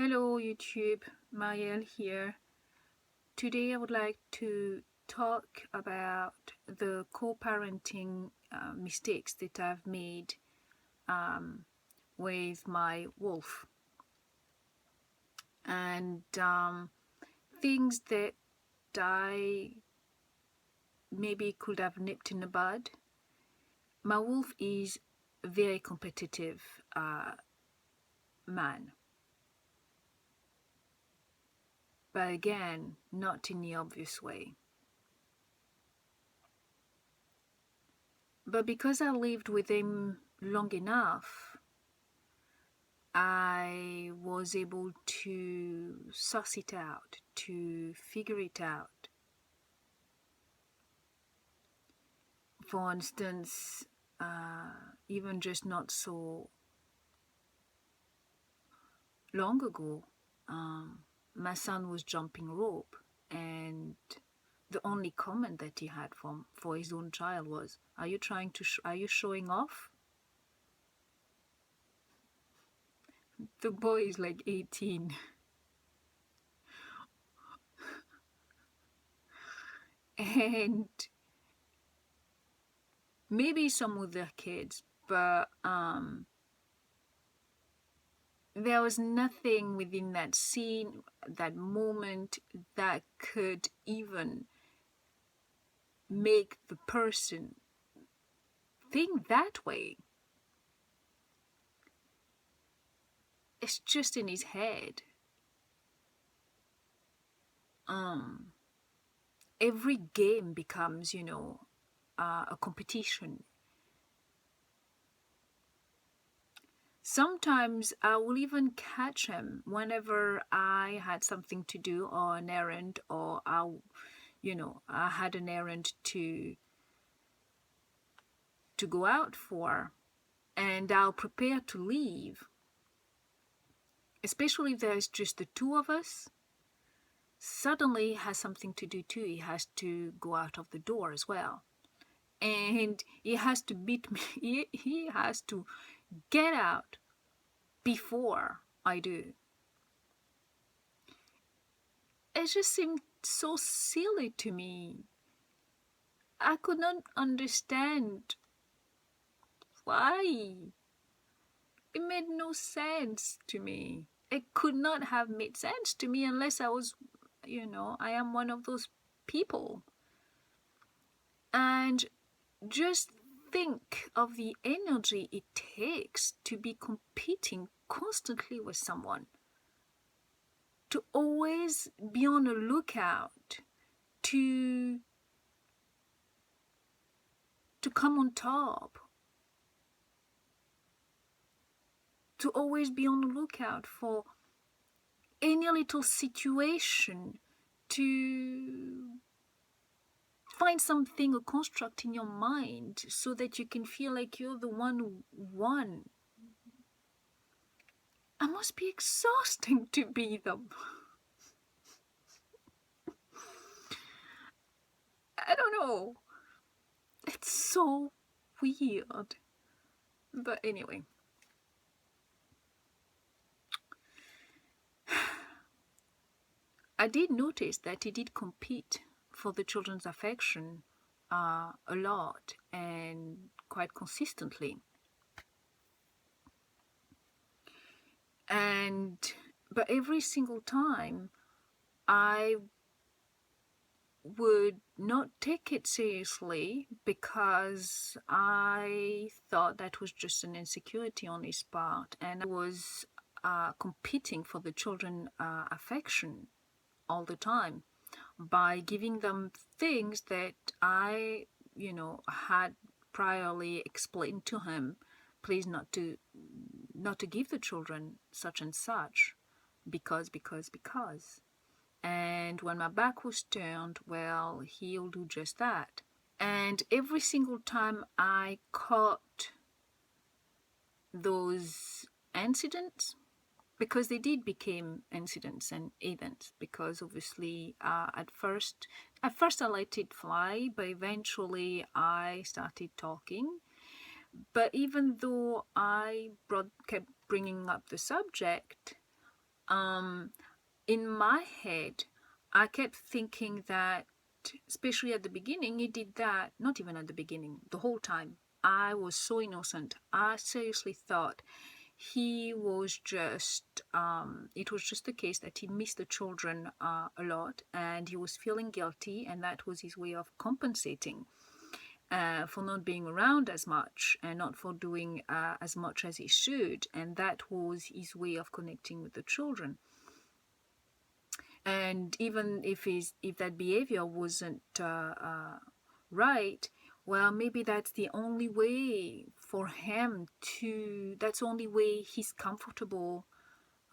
Hello YouTube, Marielle here. Today I would like to talk about the co-parenting mistakes that I've made with my wolf, and things that I maybe could have nipped in the bud. My wolf is a very competitive man, but again, not in the obvious way. But because I lived with him long enough, I was able to suss it out, to figure it out. For instance, even just not so long ago, my son was jumping rope, and the only comment that he had for his own child was, "Are you trying to? Are you showing off?" The boy is like 18. And maybe some with their kids, but there was nothing within that scene, that moment, that could even make the person think that way. It's just in his head. Every game becomes, a competition. Sometimes I will even catch him whenever I had something to do or an errand, or I had an errand to go out for, and I'll prepare to leave. Especially if there's just the two of us. Suddenly he has something to do too. He has to go out of the door as well. And he has to beat me. He has to get out before I do. It just seemed so silly to me. I could not understand why. It made no sense to me. It could not have made sense to me unless I was, I am one of those people. And just think of the energy it takes to be competing constantly with someone, to always be on the lookout, to come on top, to always be on the lookout for any little situation, to find something, a construct in your mind, so that you can feel like you're the one who won. It must be exhausting to be them. I don't know. It's so weird. But anyway. I did notice that he did compete for the children's affection a lot and quite consistently. But every single time I would not take it seriously because I thought that was just an insecurity on his part, and I was competing for the children's affection all the time by giving them things that I, had priorly explained to him, please not to give the children such and such, because. And when my back was turned, well, he'll do just that. And every single time I caught those incidents, because they did become incidents and events, because obviously at first I let it fly, but eventually I started talking. But even though I kept bringing up the subject, In my head, I kept thinking that, especially at the beginning, he did that. Not even at the beginning, the whole time. I was so innocent. I seriously thought he was just, it was just the case that he missed the children a lot, and he was feeling guilty, and that was his way of compensating for not being around as much and not for doing as much as he should, and that was his way of connecting with the children. And even if that behavior wasn't right, well, maybe that's the only way for him to, that's the only way he's comfortable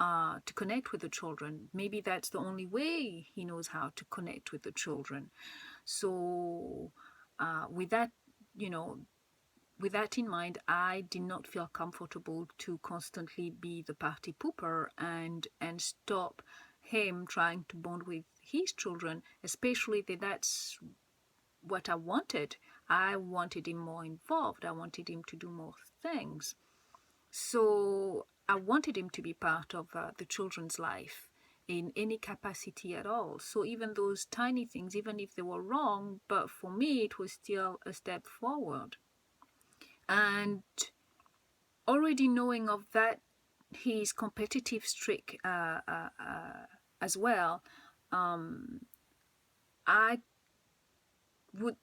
to connect with the children. Maybe that's the only way he knows how to connect with the children. So with that, with that in mind, I did not feel comfortable to constantly be the party pooper and stop him trying to bond with his children, especially that that's what I wanted. I wanted him more involved. I wanted him to do more things. So I wanted him to be part of the children's life in any capacity at all. So even those tiny things, even if they were wrong, but for me it was still a step forward. And already knowing of that, his competitive streak as well, I would,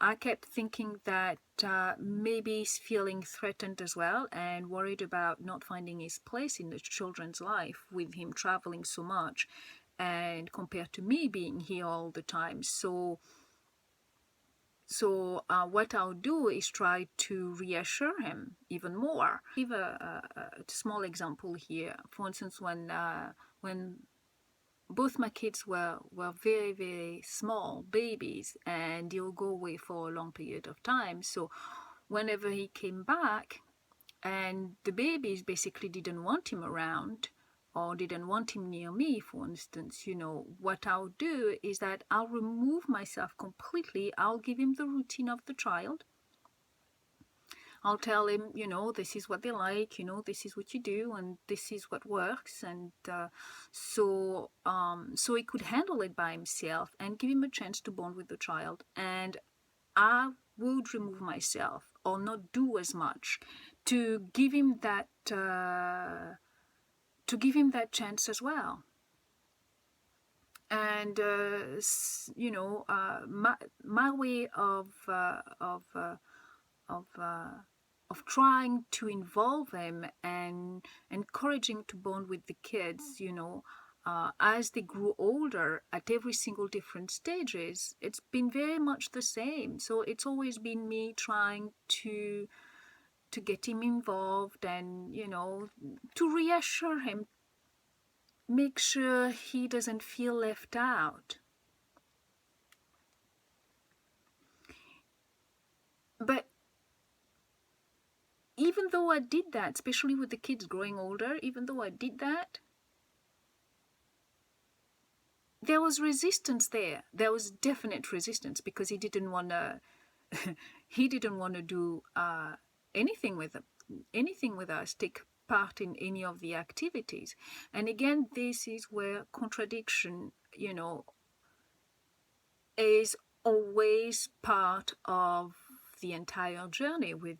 I kept thinking that maybe he's feeling threatened as well and worried about not finding his place in the children's life with him traveling so much and compared to me being here all the time. So what I'll do is try to reassure him even more. I'll give a small example here. For instance, when both my kids were very, very small babies, and he'll go away for a long period of time. So whenever he came back and the babies basically didn't want him around or didn't want him near me, for instance, what I'll do is that I'll remove myself completely. I'll give him the routine of the child. I'll tell him, this is what they like, this is what you do, and this is what works. And so he could handle it by himself and give him a chance to bond with the child. And I would remove myself or not do as much to give him that chance as well. And my way of trying to involve him and encouraging to bond with the kids, as they grew older at every single different stages, it's been very much the same. So it's always been me trying to get him involved and, to reassure him, make sure he doesn't feel left out. But even though I did that, especially with the kids growing older, even though I did that, there was resistance there. There was definite resistance because he didn't want to do anything with us, take part in any of the activities. And again, this is where contradiction, is always part of the entire journey with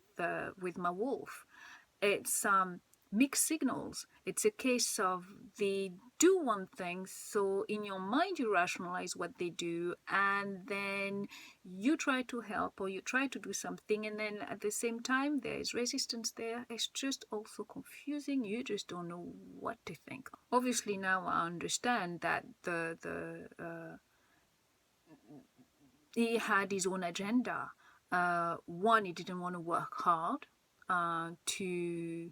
my wolf. It's mixed signals. It's a case of they do one thing, so in your mind you rationalize what they do, and then you try to help or you try to do something, and then at the same time there is resistance there. It's just also confusing. You just don't know what to think. Obviously now I understand that he had his own agenda. One, he didn't want to work hard to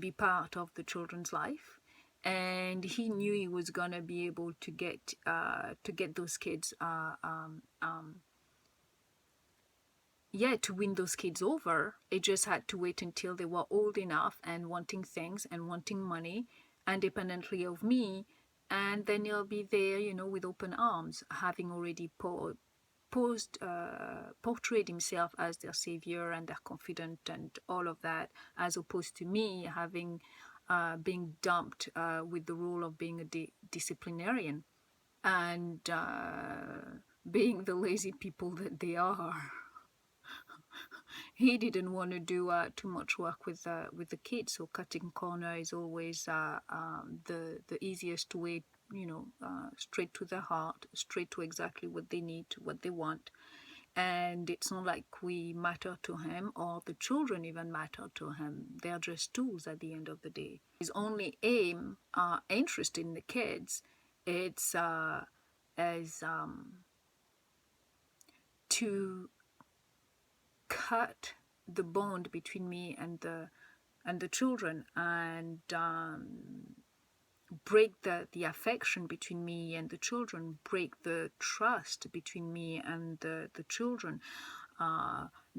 be part of the children's life, and he knew he was gonna be able to get those kids to win those kids over. It just had to wait until they were old enough and wanting things and wanting money independently of me, and then he'll be there, with open arms, having already portrayed himself as their savior and their confidant and all of that, as opposed to me having being dumped with the role of being a disciplinarian, and being the lazy people that they are. He didn't want to do too much work with the kids, so cutting corner is always the easiest way, straight to the heart, straight to exactly what they need, what they want. And it's not like we matter to him, or the children even matter to him. They're just tools at the end of the day. His only aim, interest in the kids, it's as to cut the bond between me and the children, and break the affection between me and the children, break the trust between me and the children,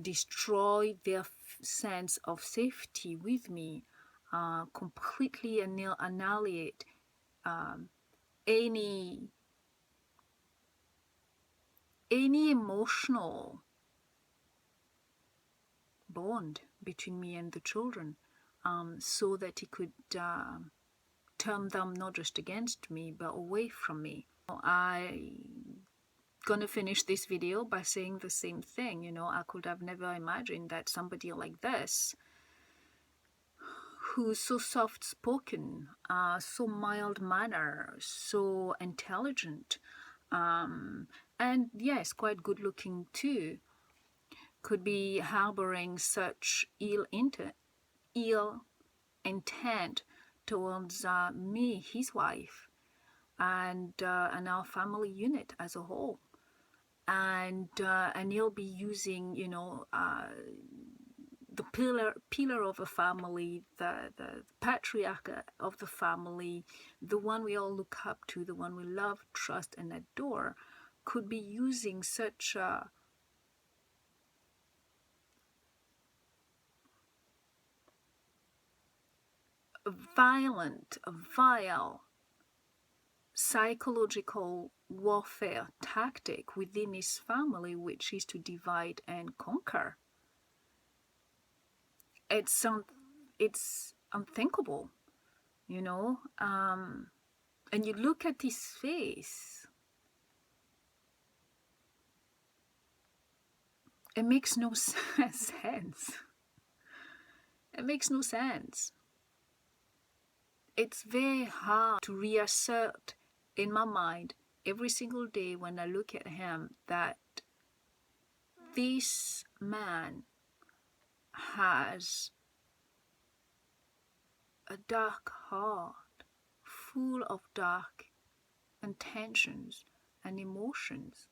destroy their sense of safety with me, completely annihilate any emotional bond between me and the children, so that he could turn them not just against me but away from me. I'm gonna finish this video by saying the same thing. I could have never imagined that somebody like this, who's so soft-spoken, so mild-mannered, so intelligent, and yes, quite good-looking too, could be harboring such ill intent towards me, his wife, and our family unit as a whole. And he'll be using, the pillar of a family, the patriarch of the family, the one we all look up to, the one we love, trust, and adore, could be using such vile psychological warfare tactic within his family, which is to divide and conquer. It's unthinkable, and you look at his face, it makes no sense. It makes no sense. It's very hard to reassert in my mind every single day when I look at him that this man has a dark heart, full of dark intentions and emotions.